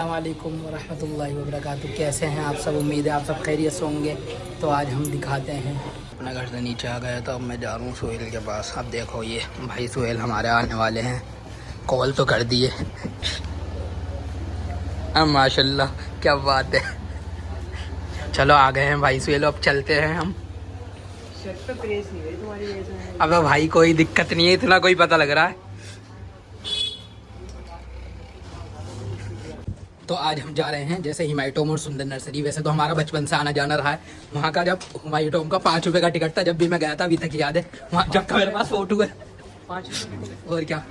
अस्सलामुअलैकुम वरहमतुल्लाहि वबरकातुहू। कैसे हैं आप सब? उम्मीद है आप सब खैरियत से होंगे। तो आज हम दिखाते हैं, अपने घर से नीचे आ गए तो अब मैं जा रहा हूँ सोहेल के पास। अब देखो ये भाई सोहेल हमारे आने वाले हैं, कॉल तो कर दिए। अब माशाल्लाह क्या बात है। चलो आ गए हैं भाई सोहेल, अब चलते हैं हम। अब भाई कोई दिक्कत नहीं है, इतना कोई पता लग रहा है। तो आज हम जा रहे हैं जैसे हिमायटोम और सुंदर नर्सरी। वैसे तो हमारा बचपन से आना जाना रहा है वहाँ का। जब हिमायटोम का 5 रुपये का टिकट था, जब भी मैं गया था, अभी तक याद है। वहाँ जब का मेरे पास फोटो है 5 और क्या।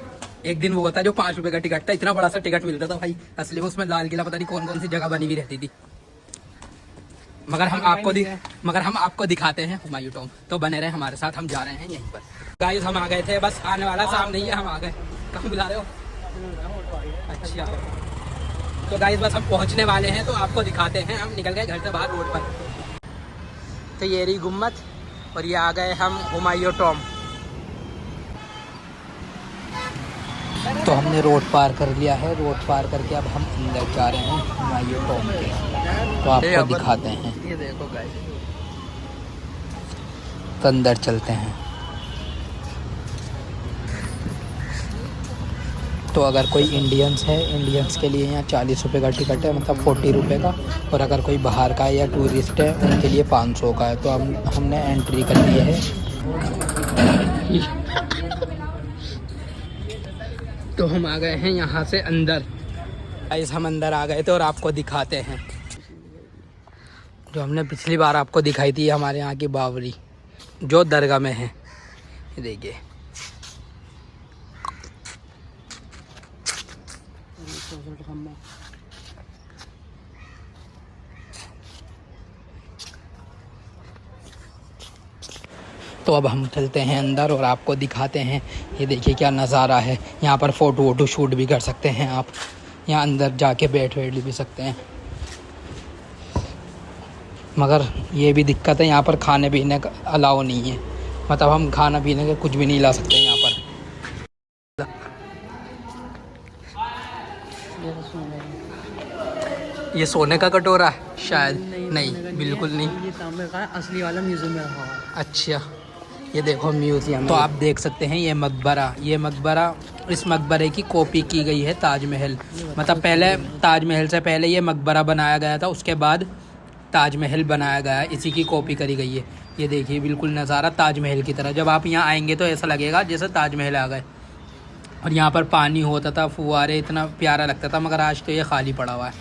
एक दिन वो होता जो 5 रुपये का टिकट था, इतना बड़ा सा टिकट मिलता था भाई। असली में उसमें लाल किला पता नहीं कौन कौन सी जगह बनी हुई रहती थी। मगर हम आपको दिखाते हैं हुमायूं। तो बने रहे हमारे साथ, हम जा रहे हैं यहीं पर। गाइस हम आ गए थे, बस आने वाला सामने ही है, हम आ गए। कहाँ बुला रहे हो? अच्छा तो गाइस बस हम पहुंचने वाले हैं, तो आपको दिखाते हैं। हम निकल गए घर से बाहर रोड पर। तो ये रही गुम्मत और ये आ गए हम हुमायूं टॉम। तो हमने रोड पार कर लिया है। रोड पार करके अब हम अंदर जा रहे हैं हुमायूं टॉम के। तो आपको दिखाते हैं, ये देखो गाइस। तो अंदर चलते हैं। तो अगर कोई इंडियंस है, इंडियंस के लिए यहाँ 40 रुपये का टिकट है, मतलब 40 रुपये का। और अगर कोई बाहर का है या टूरिस्ट है, उनके लिए 500 का है। तो हमने एंट्री कर ली है। तो हम आ गए हैं यहाँ से अंदर। गाइस हम अंदर आ गए थे और आपको दिखाते हैं जो हमने पिछली बार आपको दिखाई थी, हमारे यहाँ की बावरी जो दरगाह में है। ये देखिए, तो अब हम चलते हैं अंदर और आपको दिखाते हैं। ये देखिए क्या नज़ारा है। यहाँ पर फ़ोटो शूट भी कर सकते हैं आप। यहाँ अंदर जाके बैठ भी सकते हैं। मगर ये भी दिक्कत है, यहाँ पर खाने पीने का अलाउ नहीं है। मतलब हम खाना पीने का कुछ भी नहीं ला सकते यहाँ पर। ये सोने का कटोरा है शायद। नहीं बिल्कुल नहीं, ये तांबे का असली वाला म्यूजियम में रखा हुआ है। अच्छा ये देखो म्यूजियम। तो आप देख सकते हैं ये मकबरा, इस मकबरे की कॉपी की गई है ताजमहल। मतलब पहले ताजमहल से पहले ये मकबरा बनाया गया था, उसके बाद ताजमहल बनाया गया है, इसी की कॉपी करी गई है। ये देखिए बिल्कुल नज़ारा ताजमहल की तरह। जब आप यहाँ आएंगे तो ऐसा लगेगा जैसे ताजमहल आ गए। और यहाँ पर पानी होता था, फुव्वारे, इतना प्यारा लगता था। मगर आज तो ये खाली पड़ा हुआ है।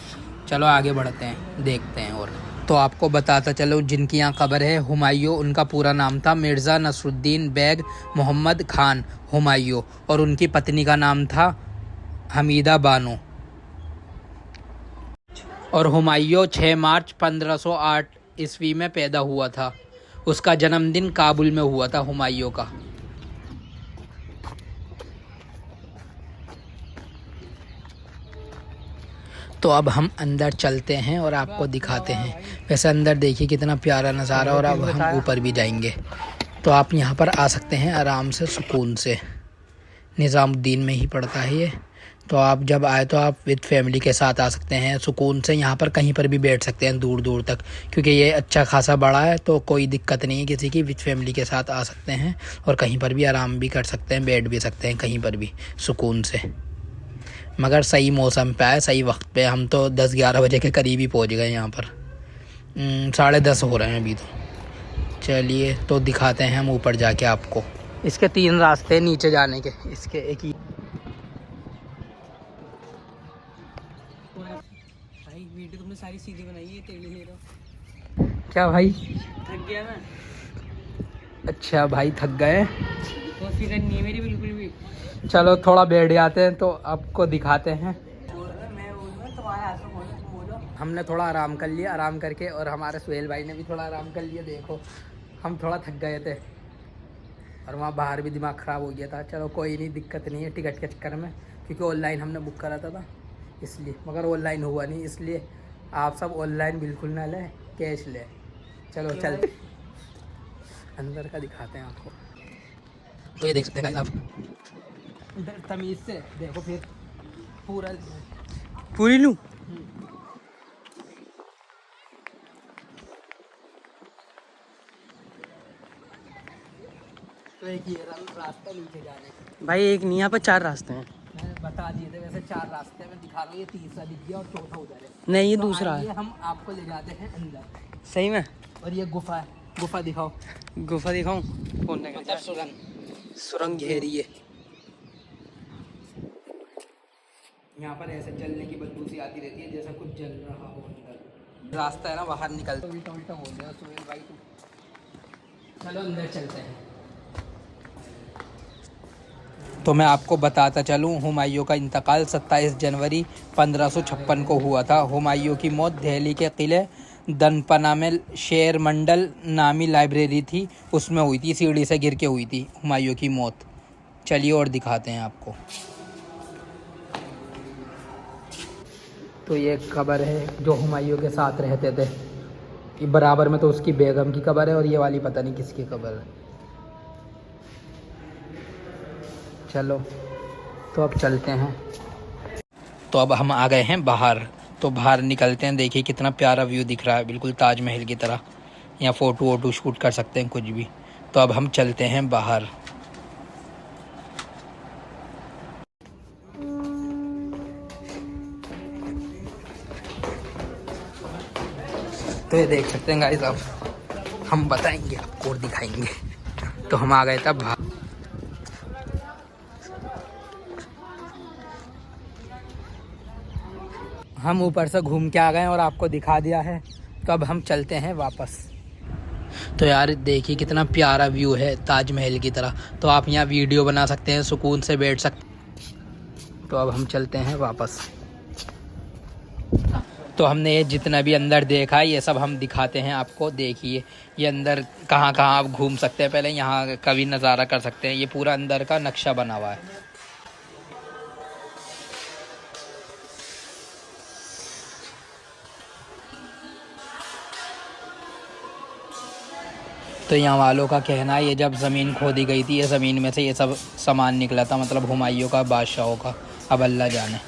चलो आगे बढ़ते हैं, देखते हैं। और तो आपको बताता चलो, जिनकी यहाँ कब्र है हुमायूं, उनका पूरा नाम था मिर्ज़ा नसरुद्दीन बेग मोहम्मद खान हुमायूं। और उनकी पत्नी का नाम था हमीदा बानो। और हुमायूं 6 मार्च 1508 ईस्वी में पैदा हुआ था। उसका जन्मदिन काबुल में हुआ था हुमायूं का। तो अब हम अंदर चलते हैं और आपको दिखाते हैं। वैसे अंदर देखिए कितना प्यारा नज़ारा। और अब हम ऊपर भी जाएंगे। तो आप यहाँ पर आ सकते हैं आराम से, सुकून से। निज़ामुद्दीन में ही पड़ता है ये। तो आप जब आए तो आप विद फैमिली के साथ आ सकते हैं सुकून से। यहाँ पर कहीं पर भी बैठ सकते हैं दूर दूर तक, क्योंकि ये अच्छा खासा बड़ा है। तो कोई दिक्कत नहीं है किसी की, विद फैमिली के साथ आ सकते हैं। और कहीं पर भी आराम भी कर सकते हैं, बैठ भी सकते हैं कहीं पर भी सुकून से। मगर सही मौसम पे आए, सही वक्त पे। हम तो 10-11 बजे के करीब ही पहुंच गए यहाँ पर। 10:30 हो रहे हैं अभी तो। चलिए तो दिखाते हैं हम ऊपर जाके आपको। इसके 3 रास्ते हैं नीचे जाने के। इसके एक ही भाई वीडियो तुमने सारी सीधी बनाई है, तेली ले रहा। क्या भाई? थक गया मैं। अच्छा भाई थक गए। तो फिर नहीं है मेरी बिल्कुल भी। चलो थोड़ा बैठ जाते हैं तो आपको दिखाते हैं। हमने थोड़ा आराम कर लिया, आराम करके। और हमारे सुहेल भाई ने भी थोड़ा आराम कर लिया। देखो हम थोड़ा थक गए थे और वहाँ बाहर भी दिमाग ख़राब हो गया था। चलो कोई नहीं, दिक्कत नहीं है टिकट के चक्कर में, क्योंकि ऑनलाइन हमने बुक करा था इसलिए। मगर ऑनलाइन हुआ नहीं, इसलिए आप सब ऑनलाइन बिल्कुल ना लें, कैश लें। चलो चलते अंदर का दिखाते हैं आपको। तो ये देख सकते हैं आप तमीज़ से देखो। फिर पूरी लूँ एक ये रास्ता नीचे जाने का। भाई एक नहीं, यहाँ पर 4 रास्ते हैं। मैंने बता दिए थे वैसे 4 रास्ते हैं, मैं दिखा रहा हूँ, ये तीसरा दिख गया और चौथा उधर है। नहीं, ये तो दूसरा आइए है। हम आपको ले जाते हैं अंदर। सही में? और ये गुफा है, गुफा दिखाओ। गुफा दिखाऊं? कौन निकल मतलब जाए? सुरंग घेरी है। यहाँ पर ऐसे जलने की बदबू सी आती रहती है, जैसा कुछ जल रहा हो अंदर। रास्ता है ना बाहर निकल, तो उल्टा उल्टा बोल रहे हो सुहेल भाई तुम। चलो अंदर चलते हैं। तो मैं आपको बताता चलूँ, हुमायूं का इंतकाल 27 जनवरी 1556 को हुआ था। हुमायूं की मौत दिल्ली के किले दनपना में शेर मंडल नामी लाइब्रेरी थी, उसमें हुई थी। सीढ़ी से गिर के हुई थी हुमायूं की मौत। चलिए और दिखाते हैं आपको। तो ये कब्र है जो हुमायूं के साथ रहते थे। ये बराबर में तो उसकी बेगम की कब्र है, और ये वाली पता नहीं किसकी कब्र है। चलो तो अब चलते हैं। तो अब हम आ गए हैं बाहर, तो बाहर निकलते हैं। देखिए कितना प्यारा व्यू दिख रहा है, बिल्कुल ताजमहल की तरह। यहाँ फ़ोटो वोटो शूट कर सकते हैं, कुछ भी। तो अब हम चलते हैं बाहर। तो ये देख सकते हैं गाइस, अब हम बताएंगे आपको और दिखाएंगे। तो हम आ गए थे बाहर। हम ऊपर से घूम के आ गए और आपको दिखा दिया है। तो अब हम चलते हैं वापस। तो यार देखिए कितना प्यारा व्यू है ताजमहल की तरह। तो आप यहाँ वीडियो बना सकते हैं, सुकून से बैठ सकते। तो अब हम चलते हैं वापस। तो हमने ये जितना भी अंदर देखा है, ये सब हम दिखाते हैं आपको। देखिए ये अंदर कहाँ कहाँ आप घूम सकते हैं, पहले यहाँ का भी नज़ारा कर सकते हैं। ये पूरा अंदर का नक्शा बना हुआ है। तो यहाँ वालों का कहना है, ये जब ज़मीन खोदी गई थी, ये ज़मीन में से ये सब सामान निकला था, मतलब हुमायूं का, बादशाहों का। अब अल्लाह जाने।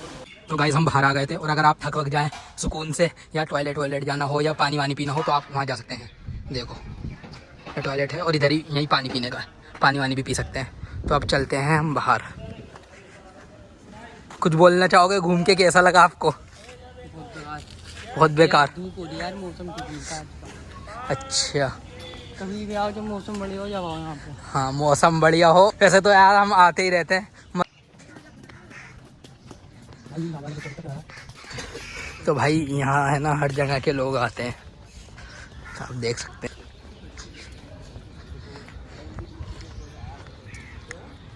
तो गाइस हम बाहर आ गए थे, और अगर आप थक वक जाएँ सुकून से, या टॉयलेट जाना हो, या पानी वानी पीना हो, तो आप वहाँ जा सकते हैं। देखो ये टॉयलेट है, और इधर ही यहीं पानी पीने का, पानी वानी भी पी सकते हैं। तो अब चलते हैं हम बाहर। कुछ बोलना चाहोगे घूम के, कैसा लगा आपको? बहुत बेकार। धूप हो रही यार, मौसम ठीक है। अच्छा, कभी भी आओ जब मौसम बढ़िया हो, जब आओ यहाँ पे। हाँ मौसम बढ़िया हो। वैसे तो यार हम आते ही रहते हैं। तो भाई यहाँ है ना, हर जगह के लोग आते हैं, आप देख सकते हैं।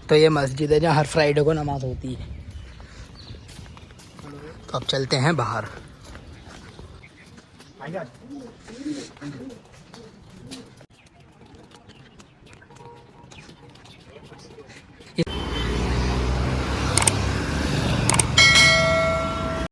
तो ये मस्जिद है जहाँ हर फ्राइडे को नमाज होती है। तो अब चलते हैं बाहर।